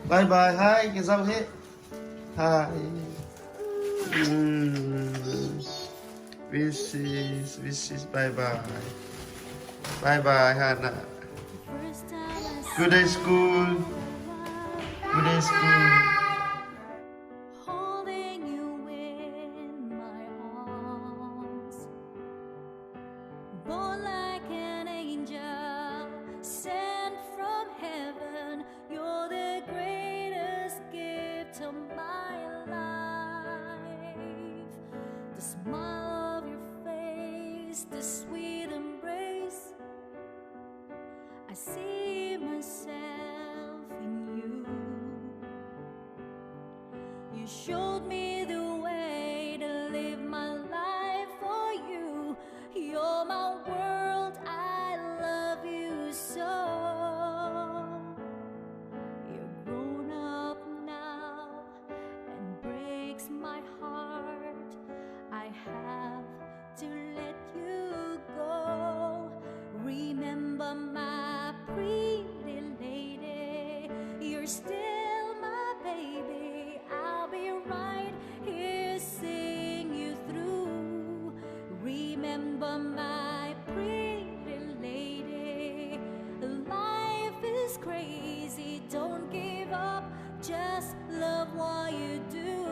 Bye bye. Hi, cái dâu thế. Hi. Wishes. Bye bye. Bye bye, Hannah. Good day, school. Good day, school. Holding you in my arms, born like an angel, sent from heaven. You're the greatest gift of my life. The smile of your face, the sweet embrace. I see myself in you. You showed me the way to live my life for you. You're my world, I love you so. You're grown up now and breaks my heart. I have to let you go. Remember my pretty lady, you're still my baby. I'll be right here seeing you through. Remember my pretty lady, life is crazy, don't give up, just love what you do.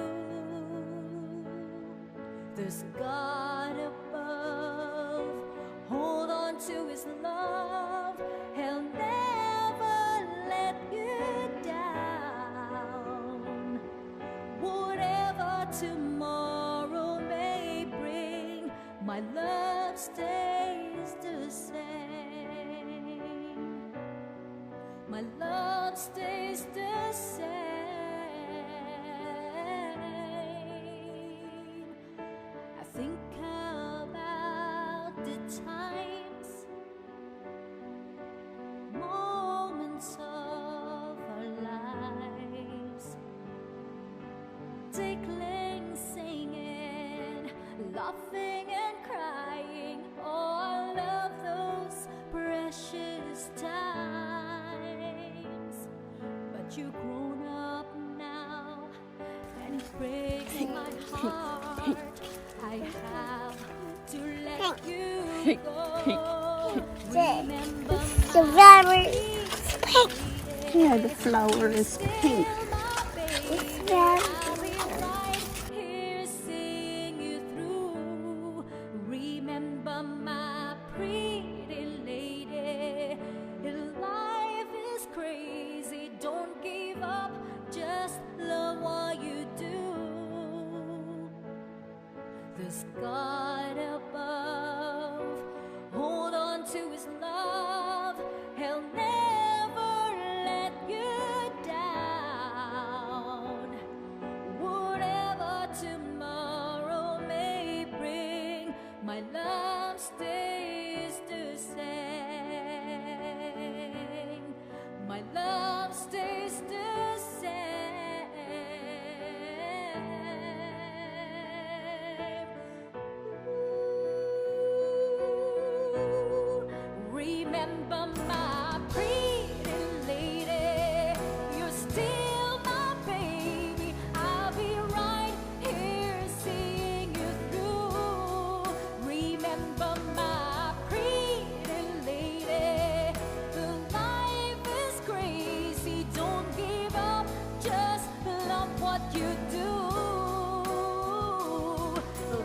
There's God above, hold on to his love, he'll never let you down. Whatever tomorrow may bring, my love stays the same. My love stays the same. I think about the times, moments of our lives, tickling, singing, laughing and crying. Oh, I love those precious times. But you're grown up now, and it breaks my heart. I have to let you go. Remember The flower is pink. Yeah, the flower is pink. I'll be right here seeing you through. Remember my pretty lady, life is crazy, don't give up, just love what you do. There's God above, hold on to his love, he'll never let you down. Whatever tomorrow may bring, my love stays the same. My love stays the same. Remember my pretty lady, you're still my baby. I'll be right here seeing you through. Remember my pretty lady, the life is crazy, don't give up, just love what you do.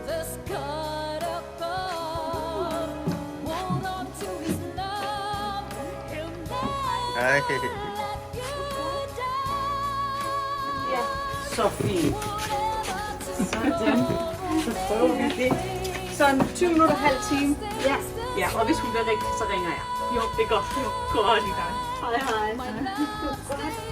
There's God above, hold on to his love, he'll never Hi. let you down. Så fint. Sådan. Så prøver vi det. Sådan 20 minutter, halv time. Ja. Ja, og hvis hun bliver rigtig, så ringer jeg. Jo, det går godt i gang. Hej hej. My love stays